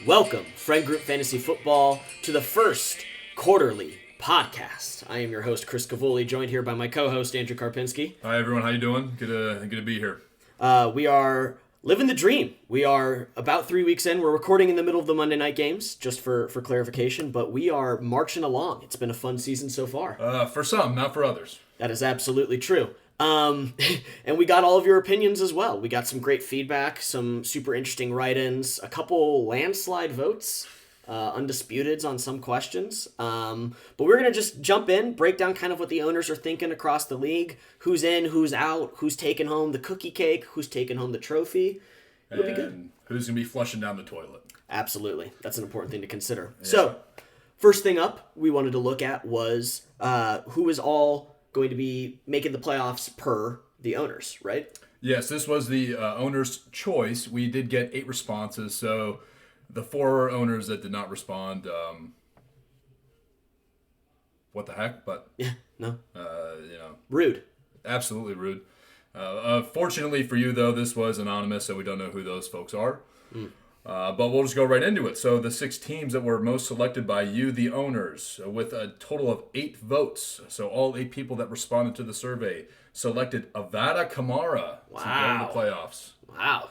Welcome, Friend Group Fantasy Football, to the first quarterly podcast. I am your host, Chris Cavoli, joined here by my co-host, Andrew Karpinski. Hi, everyone. How you doing? Good to be here. We are living the dream. We are about 3 weeks in. We're recording in the middle of the Monday night games, just for clarification, but we are marching along. It's been a fun season so far. For some, not for others. That is absolutely true. And we got all of your opinions as well. We got some great feedback, some super interesting write-ins, a couple landslide votes, undisputeds on some questions. But we're going to just jump in, break down kind of what the owners are thinking across the league, who's in, who's out, who's taking home the cookie cake, who's taking home the trophy. It'll be good. Who's going to be flushing down the toilet. Absolutely. That's an important thing to consider. Yeah. So, first thing up we wanted to look at was who is all going to be making the playoffs per the owners, right? Yes, this was the owner's choice. We did get 8 responses, so the 4 owners that did not respond, what the heck? But yeah, no, rude. Absolutely rude. Fortunately for you, though, this was anonymous, so we don't know who those folks are. But we'll just go right into it. So the 6 teams that were most selected by you, the owners, with a total of 8 votes. So all 8 people that responded to the survey selected Avada Kamara to go in the playoffs. Wow.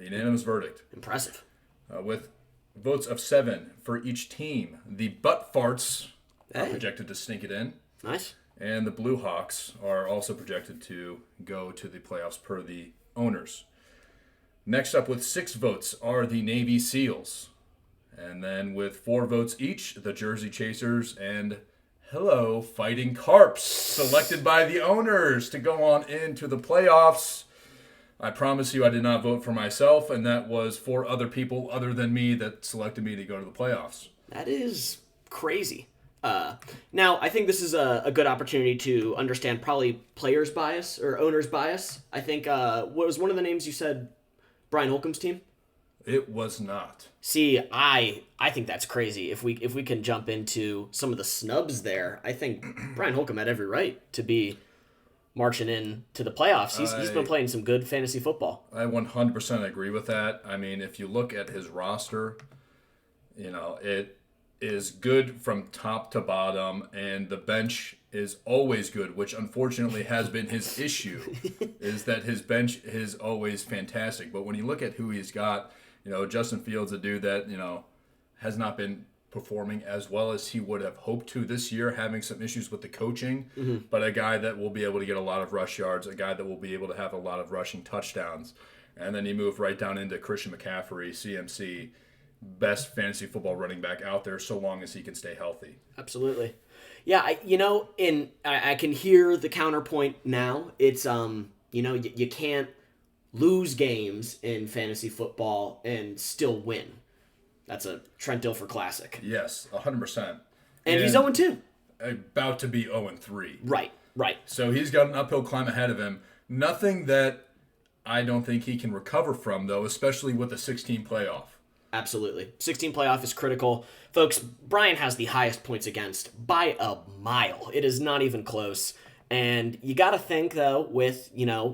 A unanimous verdict. Impressive. With votes of 7 for each team, the Butt Farts are projected to sneak it in. Nice. And the Blue Hawks are also projected to go to the playoffs per the owners. Next up with 6 votes are the Navy SEALs. And then with 4 votes each, the Jersey Chasers and Fighting Carps, selected by the owners to go on into the playoffs. I promise you I did not vote for myself, and that was 4 other people other than me that selected me to go to the playoffs. That is crazy. Now, I think this is a good opportunity to understand probably players' bias or owners' bias. I think, what was one of the names you said? Brian Holcomb's team? It was not. See, I think that's crazy. If we can jump into some of the snubs there, I think Brian Holcomb had every right to be marching in to the playoffs. He's been playing some good fantasy football. I 100% agree with that. I mean, if you look at his roster, it is good from top to bottom, and the bench is always good, which unfortunately has been his issue, is that his bench is always fantastic. But when you look at who he's got, Justin Fields, a dude that, has not been performing as well as he would have hoped to this year, having some issues with the coaching, but a guy that will be able to get a lot of rush yards, a guy that will be able to have a lot of rushing touchdowns. And then you move right down into Christian McCaffrey, CMC, best fantasy football running back out there so long as he can stay healthy. Absolutely. Yeah, I can hear the counterpoint now. It's you can't lose games in fantasy football and still win. That's a Trent Dilfer classic. Yes, 100%. And he's 0-2. About to be 0-3. Right. So he's got an uphill climb ahead of him. Nothing that I don't think he can recover from, though, especially with a 16 playoff. Absolutely. 16 playoff is critical. Folks, Brian has the highest points against by a mile. It is not even close. And you got to think, though, with,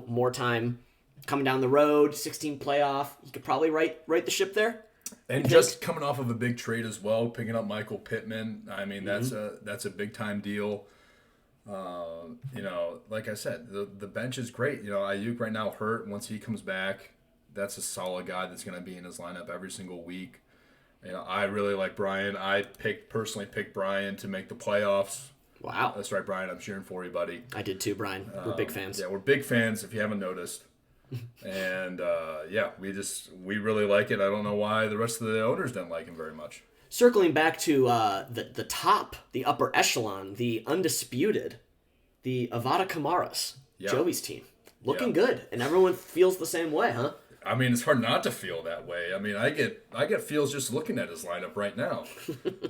more time coming down the road, 16 playoff, you could probably right the ship there. And just coming off of a big trade as well, picking up Michael Pittman. I mean, that's a big-time deal. Like I said, the bench is great. Ayuk right now hurt. Once he comes back, that's a solid guy that's going to be in his lineup every single week. I really like Brian. I personally picked Brian to make the playoffs. Wow. That's right, Brian. I'm cheering for you, buddy. I did too, Brian. We're big fans. Yeah, we're big fans if you haven't noticed. And, we really like it. I don't know why the rest of the owners didn't like him very much. Circling back to the top, the upper echelon, the undisputed, the Avada Kamaras, Joey's team. Looking good. And everyone feels the same way, huh? I mean, it's hard not to feel that way. I mean, I get feels just looking at his lineup right now.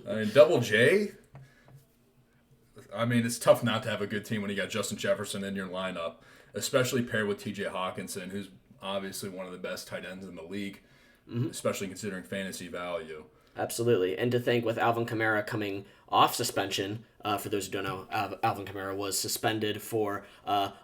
I mean, Double J. I mean, it's tough not to have a good team when you got Justin Jefferson in your lineup, especially paired with T.J. Hawkinson, who's obviously one of the best tight ends in the league, especially considering fantasy value. Absolutely. And to think with Alvin Kamara coming off suspension, for those who don't know, Alvin Kamara was suspended for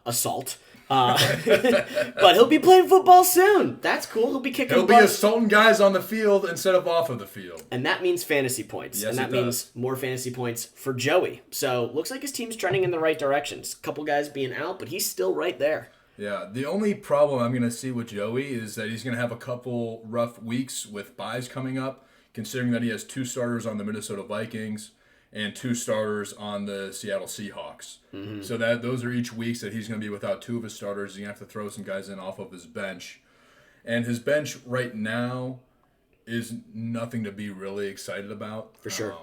assault. But he'll be playing football soon. That's cool. He'll be kicking He'll be butt. assaulting guys on the field instead of off of the field. And that means fantasy points. Yes, and that it means more fantasy points for Joey. So looks like his team's trending in the right directions. A couple guys being out, but he's still right there. Yeah, the only problem I'm going to see with Joey is that he's going to have a couple rough weeks with buys coming up, considering that he has 2 starters on the Minnesota Vikings and 2 starters on the Seattle Seahawks. Mm-hmm. So that those are each weeks that he's going to be without 2 of his starters. He's going to have to throw some guys in off of his bench. And his bench right now is nothing to be really excited about. For sure.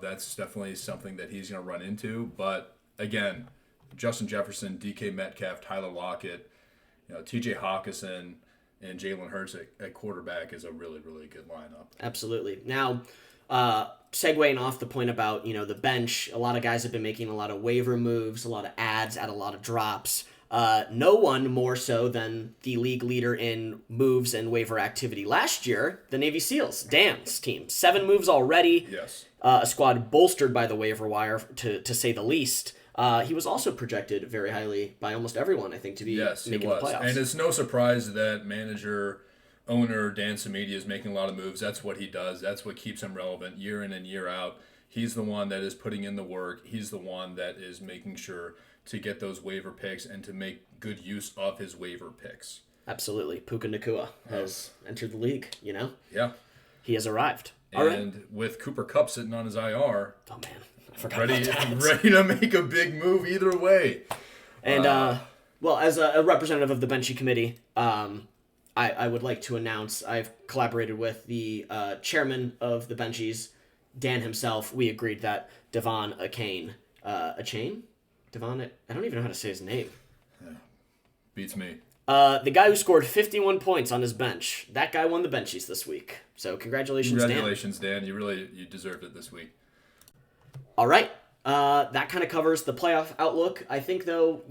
That's definitely something that he's going to run into. But again, Justin Jefferson, DK Metcalf, Tyler Lockett, TJ Hawkinson, and Jalen Hurts at quarterback is a really, really good lineup. Absolutely. Now, segueing off the point about, the bench, a lot of guys have been making a lot of waiver moves, a lot of ads, at a lot of drops. No one more so than the league leader in moves and waiver activity last year, the Navy SEALs, Dan's team. 7 moves already. Yes. A squad bolstered by the waiver wire, to say the least. He was also projected very highly by almost everyone, I think, to be making the playoffs. And it's no surprise that owner Dan Samedi is making a lot of moves. That's what he does. That's what keeps him relevant year in and year out. He's the one that is putting in the work. He's the one that is making sure to get those waiver picks and to make good use of his waiver picks. Absolutely. Puka Nacua has entered the league, Yeah. He has arrived. And with Cooper Kupp sitting on his IR. Oh, man. I forgot about that. Ready to make a big move either way. And, as a representative of the Benchy Committee, I would like to announce I've collaborated with the chairman of the Benchies, Dan himself. We agreed that Devon Achane, Devon, I don't even know how to say his name. Yeah. Beats me. The guy who scored 51 points on his bench, that guy won the Benchies this week. So congratulations, Dan. You deserved it this week. All right. That kind of covers the playoff outlook. I think, though,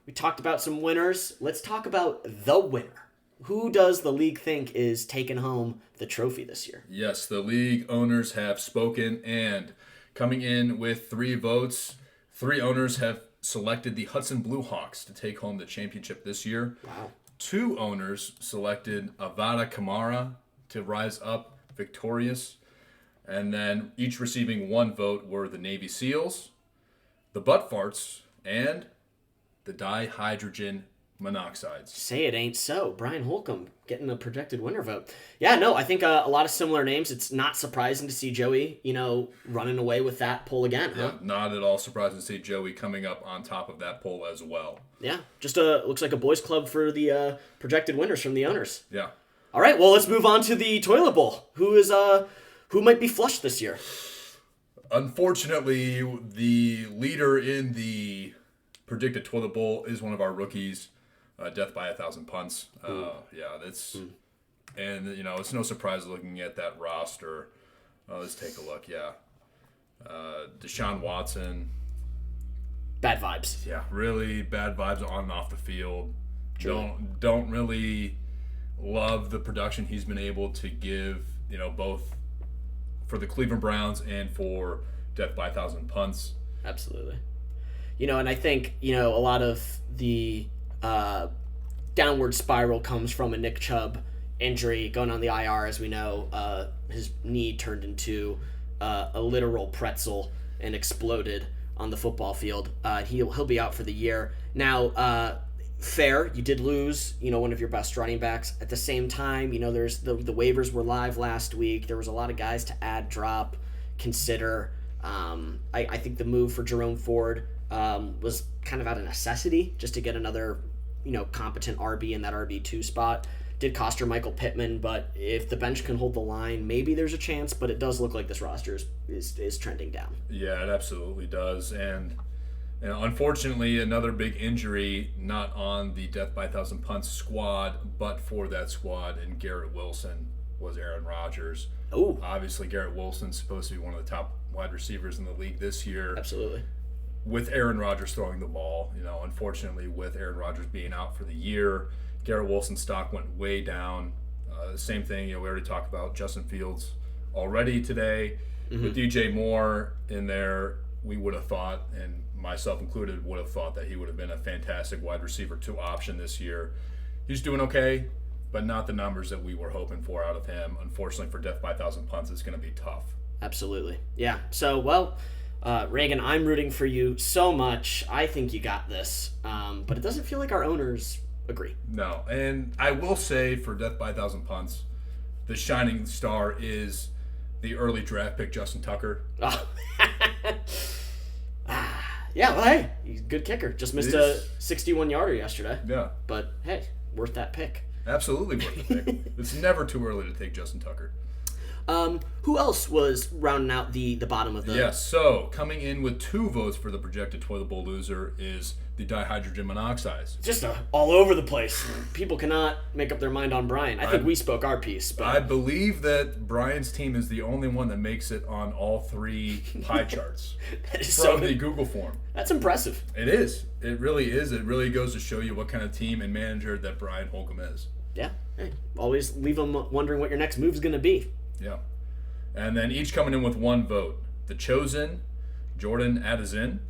we talked about some winners. Let's talk about the winner. Who does the league think is taking home the trophy this year? Yes, the league owners have spoken, and coming in with 3 votes, 3 owners have selected the Hudson Blue Hawks to take home the championship this year. Wow. 2 owners selected Avada Kamara to rise up victorious. And then each receiving 1 vote were the Navy SEALs, the Butt Farts, and the dihydrogen monoxides. Say it ain't so. Brian Holcomb getting a projected winner vote. Yeah, no, I think a lot of similar names. It's not surprising to see Joey, running away with that poll again, huh? Yeah, not at all surprising to see Joey coming up on top of that poll as well. Yeah, just looks like a boys club for the projected winners from the owners. Yeah. All right, well, let's move on to the toilet bowl. Who might be flushed this year? Unfortunately, the leader in the predicted toilet bowl is one of our rookies, death by 1,000 punts. That's and it's no surprise looking at that roster. Let's take a look. Yeah, Deshaun Watson. Bad vibes. Yeah, really bad vibes on and off the field. Truly. Don't really love the production he's been able to give. Both for the Cleveland Browns and for death by 1,000 punts. Absolutely. And I think, a lot of the downward spiral comes from a Nick Chubb injury going on the IR. As we know, his knee turned into a literal pretzel and exploded on the football field. He'll be out for the year. Now, fair, you did lose, one of your best running backs. At the same time, there's the waivers were live last week. There was a lot of guys to add, drop, consider. I think the move for Jerome Ford was kind of out of necessity just to get another, competent RB in that RB2 spot. Did cost her Michael Pittman, but if the bench can hold the line, maybe there's a chance, but it does look like this roster is trending down. Yeah, it absolutely does. And unfortunately, another big injury, not on the death by 1,000 punts squad, but for that squad, and Garrett Wilson was Aaron Rodgers. Oh, Obviously, Garrett Wilson's supposed to be one of the top wide receivers in the league this year. absolutely. With Aaron Rodgers throwing the ball, unfortunately, with Aaron Rodgers being out for the year, Garrett Wilson's stock went way down. Same thing, we already talked about Justin Fields already today. With DJ Moore in there, we would have thought, and myself included, would have thought that he would have been a fantastic wide receiver 2 option this year. He's doing okay, but not the numbers that we were hoping for out of him. Unfortunately, for death by 1,000 punts, it's going to be tough. Absolutely. Yeah. So, well, Reagan, I'm rooting for you so much. I think you got this. But it doesn't feel like our owners agree. No. And I will say for death by 1,000 punts, the shining star is the early draft pick, Justin Tucker. Oh. Yeah, well, hey, he's a good kicker. Just missed a 61-yarder yesterday. Yeah. But, hey, worth that pick. Absolutely worth the pick. It's never too early to take Justin Tucker. Who else was rounding out the bottom of the... Yes, so coming in with 2 votes for the projected toilet bowl loser is the dihydrogen monoxide. Just all over the place. People cannot make up their mind on Brian. I think we spoke our piece. But I believe that Brian's team is the only one that makes it on all 3 pie charts from the Google form. That's impressive. It is. It really is. It really goes to show you what kind of team and manager that Brian Holcomb is. Yeah. Hey, always leave them wondering what your next move's going to be. Yeah. And then each coming in with 1 vote. The Chosen, Jordan Addison,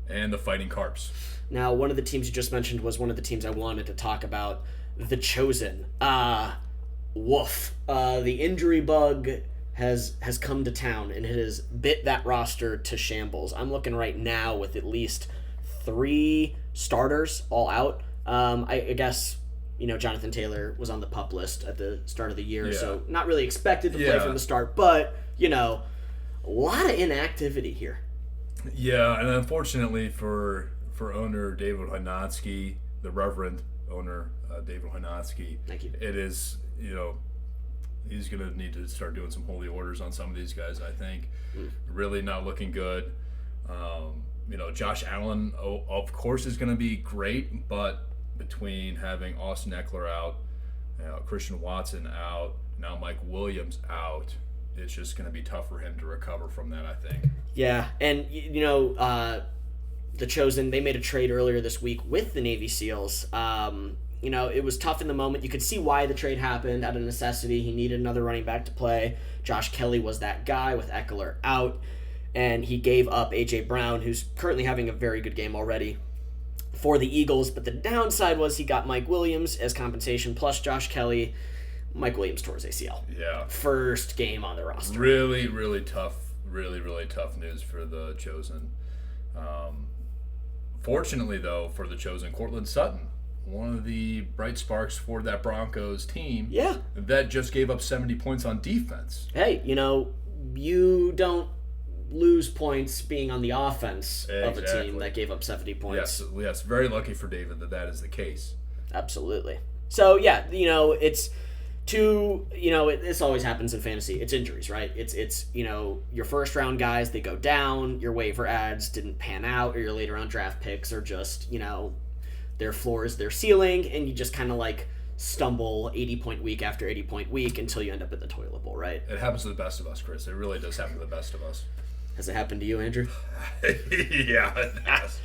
and the Fighting Carps. Now, one of the teams you just mentioned was one of the teams I wanted to talk about. The Chosen. Woof. The injury bug has come to town, and it has bit that roster to shambles. I'm looking right now with at least 3 starters all out. I guess... Jonathan Taylor was on the PUP list at the start of the year, so not really expected to play from the start, but, a lot of inactivity here. Yeah, and unfortunately for owner David Hanatsky, the Reverend owner David Hanatsky, thank you. It is, he's going to need to start doing some holy orders on some of these guys, I think. Really not looking good. Josh Allen, of course, is going to be great, but between having Austin Eckler out, Christian Watson out, now Mike Williams out, it's just going to be tough for him to recover from that, I think. Yeah, and, the Chosen, they made a trade earlier this week with the Navy SEALs. It was tough in the moment. You could see why the trade happened out of necessity. He needed another running back to play. Josh Kelly was that guy with Eckler out, and he gave up A.J. Brown, who's currently having a very good game already, for the Eagles, but the downside was he got Mike Williams as compensation plus Josh Kelly. Mike Williams tore his ACL. Yeah. First game on the roster. Really, really tough. Really, really tough news for the Chosen. Fortunately, though, for the Chosen, Cortland Sutton, one of the bright sparks for that Broncos team. Yeah. That just gave up 70 points on defense. Hey, you don't lose points being on the offense of a team that gave up 70 points. Yes, very lucky for David that is the case. Absolutely. So, yeah, it's this always happens in fantasy. It's injuries, right? It's your first round guys, they go down, your waiver ads didn't pan out, or your later round draft picks are just, their floor is their ceiling, and you just kind of stumble 80-point week after 80-point week until you end up at the toilet bowl, right? It happens to the best of us, Chris. It really does happen to the best of us. Has it happened to you, Andrew? Yeah, it has.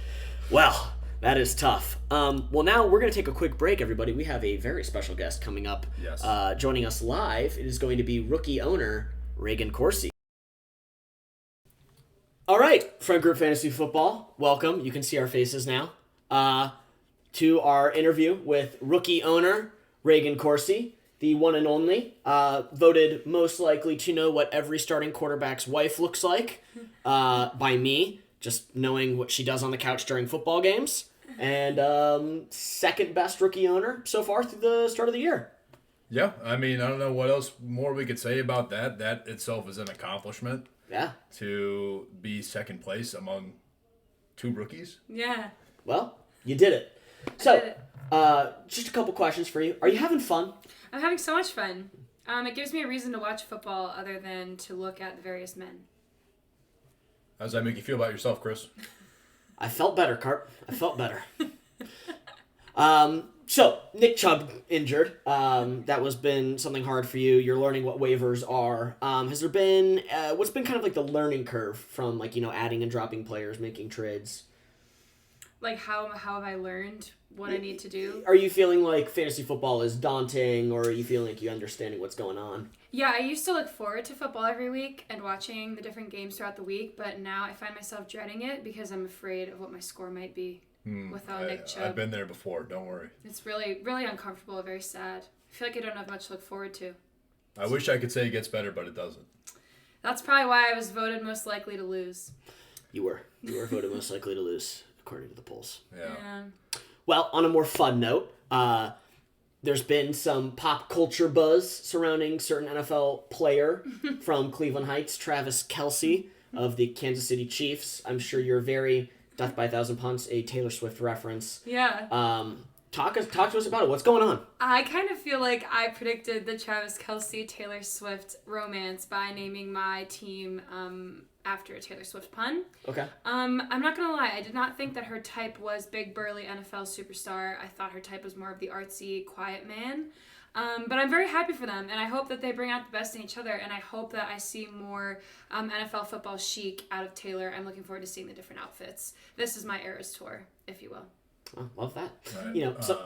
Well, that is tough. Well, now we're going to take a quick break, everybody. We have a very special guest coming up. Yes. Joining us live, it is going to be rookie owner Reagan Corsi. All right, Front Group Fantasy Football, welcome. You can see our faces now. To our interview with rookie owner Reagan Corsi, the one and only, voted most likely to know what every starting quarterback's wife looks like by me, just knowing what she does on the couch during football games, and second best rookie owner so far through the start of the year. Yeah, I mean, I don't know what else more we could say about that. That itself is an accomplishment. Yeah. To be second place among 2 rookies. Yeah. Well, you did it. So, just a couple questions for you. Are you having fun? I'm having so much fun. It gives me a reason to watch football other than to look at the various men. How does that make you feel about yourself, Chris? I felt better, Cart. I felt better. So, Nick Chubb injured. That was been something hard for you. You're learning what waivers are. Has there been, what's been kind of the learning curve from adding and dropping players, making trades? Like, how have I learned what I need to do? Are you feeling like fantasy football is daunting, or are you feeling like you're understanding what's going on? Yeah, I used to look forward to football every week and watching the different games throughout the week, but now I find myself dreading it because I'm afraid of what my score might be without Nick Chubb. I've been there before. Don't worry. It's really, really uncomfortable, very sad. I feel like I don't have much to look forward to. I wish I could say it gets better, but it doesn't. That's probably why I was voted most likely to lose. You were voted most likely to lose, according to the polls. Yeah. Well, on a more fun note, there's been some pop culture buzz surrounding certain NFL player from Cleveland Heights, Travis Kelce of the Kansas City Chiefs. I'm sure you're very Death by a Thousand Punts, a Taylor Swift reference. Yeah. Talk to us about it. What's going on? I kind of feel like I predicted the Travis Kelce Taylor Swift romance by naming my team after a Taylor Swift pun. Okay. I'm not gonna lie, I did not think that her type was big burly NFL superstar. I thought her type was more of the artsy, quiet man. But I'm very happy for them, and I hope that they bring out the best in each other, and I hope that I see more NFL football chic out of Taylor. I'm looking forward to seeing the different outfits. This is my Eras tour, if you will. Oh, love that. Right. You know, so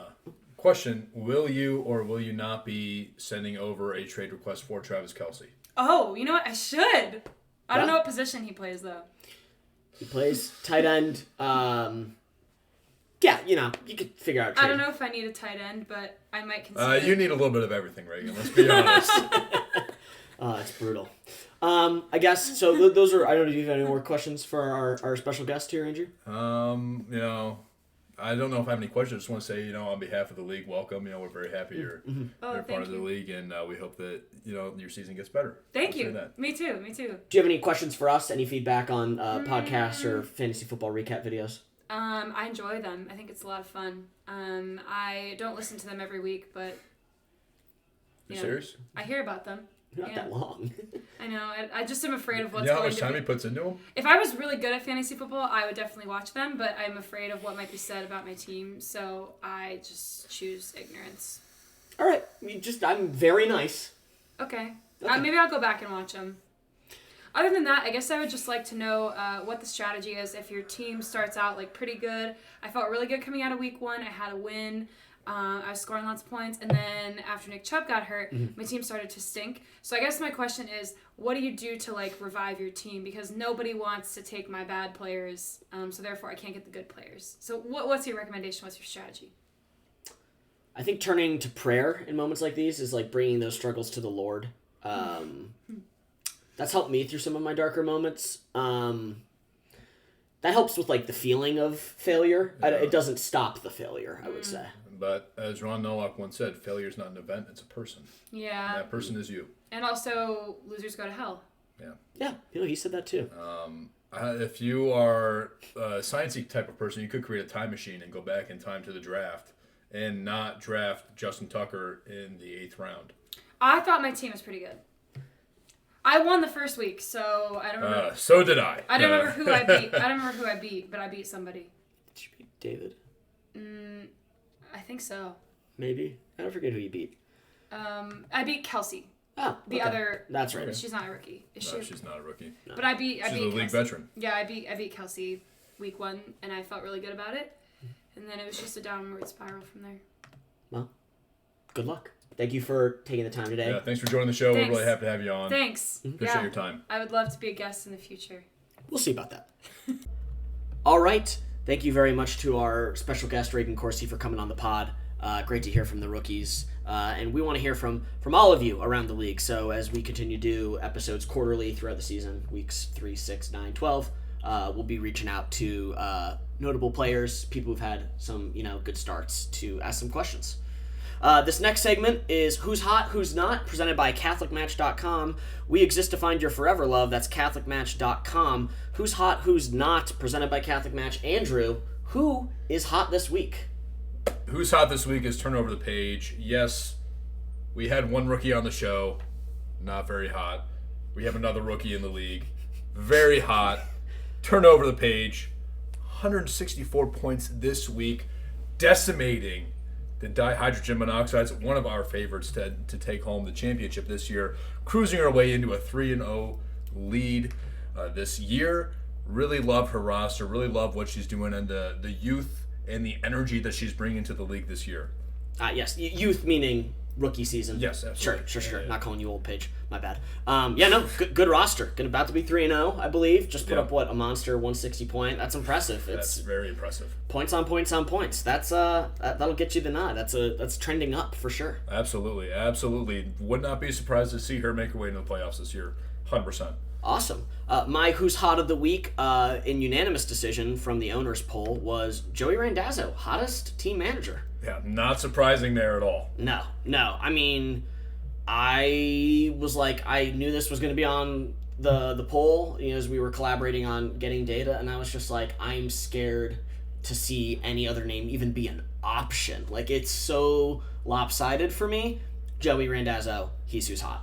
Question: will you or will you not be sending over a trade request for Travis Kelce? Oh, you know what? I should. I don't Yeah. know what position he plays though. he plays tight end. Yeah, you know, you could figure out a trade. I don't know if I need a tight end, but I might consider. You need a little bit of everything, Reagan. Let's be honest. It's brutal. I guess, so those are, I don't know if you have any more questions for our special guest here, Andrew? You know, I don't know if I have any questions. I just want to say, you know, on behalf of the league, welcome. You know, we're very happy you're part thank of the you. league, and we hope that, you know, your season gets better. Thank I'll say you. that. Me too. Me too. Do you have any questions for us? Any feedback on podcasts or fantasy football recap videos? I enjoy them. I think it's a lot of fun. I don't listen to them every week, but You serious? I hear about them. Not Yeah. that long. I know. I just am afraid of what's You know how going much to time be. he puts into them? If I was really good at fantasy football, I would definitely watch them, but I'm afraid of what might be said about my team, so I just choose ignorance. All right. I'm very nice. Okay. Okay. Maybe I'll go back and watch them. Other than that, I guess I would just like to know what the strategy is if your team starts out like pretty good. I felt really good coming out of week 1. I had a win. I was scoring lots of points, and then after Nick Chubb got hurt, my team started to stink. So I guess my question is, what do you do to like revive your team? Because nobody wants to take my bad players, so therefore I can't get the good players. So what's your recommendation? What's your strategy? I think turning to prayer in moments like these is like bringing those struggles to the Lord. That's helped me through some of my darker moments. That helps with like the feeling of failure. It doesn't stop the failure, I would say. But as Ron Nowak once said, failure is not an event, it's a person. Yeah. And that person is you. And also, losers go to hell. Yeah, he said that too. If you are a sciencey type of person, you could create a time machine and go back in time to the draft and not draft Justin Tucker in the 8th round. I thought my team was pretty good. I won the first week, so I don't remember. So did I. I don't remember who I beat. I don't remember who I beat, but I beat somebody. Did you beat David? I think so. Maybe. I don't forget who you beat. I beat Kelsey. Oh, The okay. other. That's right. She's not a rookie. Is No, she? she's not a rookie. But I beat. She's a league Kelsey. veteran. Yeah, I beat Kelsey week 1, and I felt really good about it. And then it was just a downward spiral from there. Well, good luck. Thank you for taking the time today. Yeah, thanks for joining the show. Thanks. We're really happy to have you on. Thanks. Appreciate your time. I would love to be a guest in the future. We'll see about that. All right. Thank you very much to our special guest, Reagan Corsi, for coming on the pod. Great to hear from the rookies. And we want to hear from all of you around the league. So as we continue to do episodes quarterly throughout the season, weeks 3, 6, 9, 12, we'll be reaching out to notable players, people who've had some good starts, to ask some questions. This next segment is Who's Hot, Who's Not, presented by CatholicMatch.com. We exist to find your forever love. That's CatholicMatch.com. Who's Hot, Who's Not, presented by Catholic Match. Andrew, who is hot this week? Who's hot this week is turn over the page. Yes, we had one rookie on the show. Not very hot. We have another rookie in the league. Very hot. Turn over the page. 164 points this week. Decimating the dihydrogen monoxide is one of our favorites to take home the championship this year. Cruising our way into a 3-0 lead this year. Really love her roster. Really love what she's doing and the youth and the energy that she's bringing to the league this year. Yes, youth meaning rookie season. Yes, absolutely. Sure. Yeah. Not calling you old, Paige. My bad. Good roster. About to be 3-0, I believe. Just put up a monster 160 point. That's impressive. That's very impressive. Points on points on points. That'll get you the nod. That's trending up for sure. Absolutely. Would not be surprised to see her make her way into the playoffs this year. 100%. Awesome. My Who's Hot of the Week, in unanimous decision from the owners poll, was Joey Randazzo, hottest team manager. Yeah, not surprising there at all. No. I mean, I was like, I knew this was going to be on the poll, as we were collaborating on getting data, and I was just like, I'm scared to see any other name even be an option. Like, it's so lopsided for me. Joey Randazzo, he's who's hot.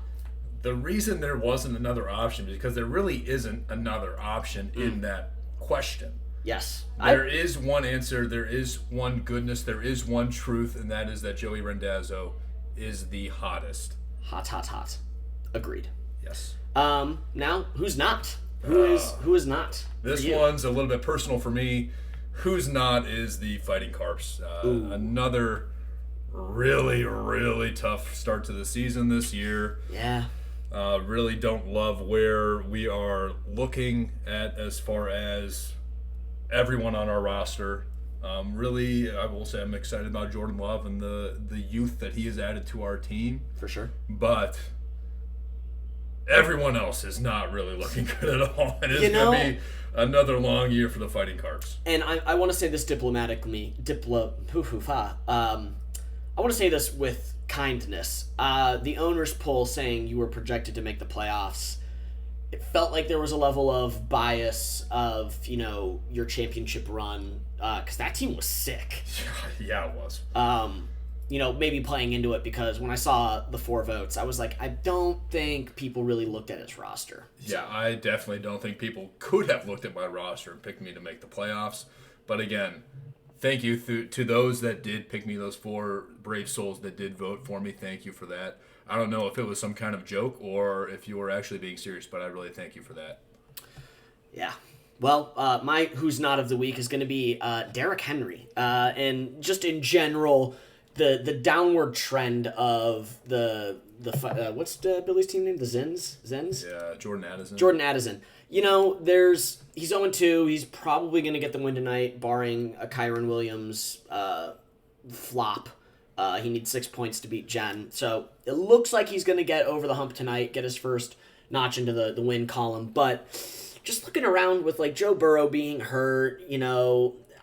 The reason there wasn't another option is because there really isn't another option in that question. Yes. There is one answer, there is one goodness, there is one truth, and that is that Joey Randazzo is the hottest. Hot. Agreed. Yes. Now, who's not? Who is not? This one's a little bit personal for me. Who's not is the Fighting Carps. Another really, really tough start to the season this year. Yeah. Really don't love where we are looking at as far as everyone on our roster. Really, I will say I'm excited about Jordan Love and the youth that he has added to our team. For sure. But everyone else is not really looking good at all. And it's going to be another long year for the Fighting Carps. And I want to say this diplomatically. I want to say this with kindness. The owners poll saying you were projected to make the playoffs, it felt like there was a level of bias of, your championship run, because that team was sick. Yeah, it was. Maybe playing into it, because when I saw the 4 votes, I was like, I don't think people really looked at his roster. Yeah, I definitely don't think people could have looked at my roster and picked me to make the playoffs. But again, thank you to those that did pick me, those 4 brave souls that did vote for me. Thank you for that. I don't know if it was some kind of joke or if you were actually being serious, but I really thank you for that. Yeah. Well, my Who's Not of the Week is going to be Derrick Henry. And just in general, the downward trend of the what's Billy's team name? The Zens? Yeah, Jordan Addison. He's 0-2. He's probably going to get the win tonight, barring a Kyron Williams flop. He needs 6 points to beat Jen. So it looks like he's going to get over the hump tonight, get his first notch into the win column. But just looking around with Joe Burrow being hurt,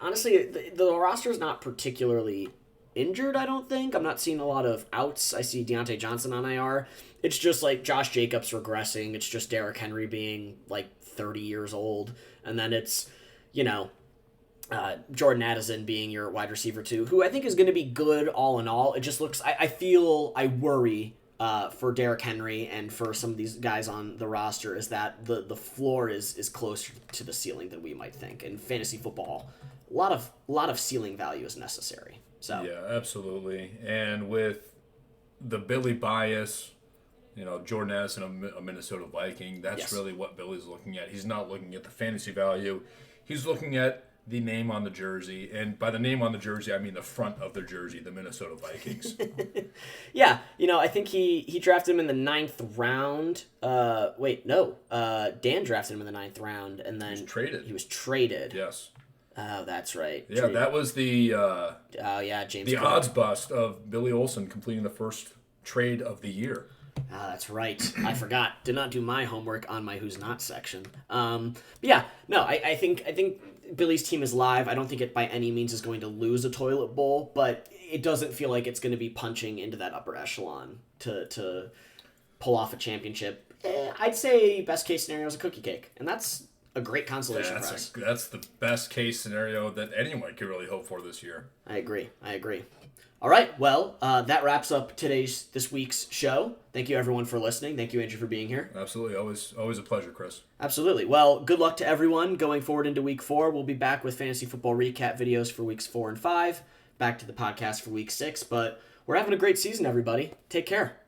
honestly, the roster is not particularly injured, I don't think. I'm not seeing a lot of outs. I see Deontay Johnson on IR. It's just Josh Jacobs regressing. It's just Derrick Henry being 30 years old. And then it's, Jordan Addison being your wide receiver too, who I think is going to be good all in all. It just looks, I worry for Derrick Henry and for some of these guys on the roster is that the floor is closer to the ceiling than we might think. In fantasy football, a lot of ceiling value is necessary. So yeah, absolutely. And with the Billy bias, Jordan Addison, a Minnesota Viking, that's really what Billy's looking at. He's not looking at the fantasy value. He's looking at the name on the jersey. And by the name on the jersey, I mean the front of the jersey, the Minnesota Vikings. Yeah, I think he drafted him in the 9th round. Dan drafted him in the 9th round, and then he was traded. Yes. Oh, that's right. Yeah, that was the James. The odds bust of Billy Olsen completing the first trade of the year. That's right. I forgot. Did not do my homework on my Who's Not section. I think Billy's team is live. I don't think it by any means is going to lose a toilet bowl, but it doesn't feel like it's going to be punching into that upper echelon to pull off a championship. I'd say best case scenario is a cookie cake, and that's a great consolation prize. That's the best case scenario that anyone could really hope for this year. I agree. All right, well, that wraps up this week's show. Thank you, everyone, for listening. Thank you, Andrew, for being here. Absolutely. Always a pleasure, Chris. Absolutely. Well, good luck to everyone going forward into Week 4. We'll be back with fantasy football recap videos for Weeks 4 and 5. Back to the podcast for Week 6. But we're having a great season, everybody. Take care.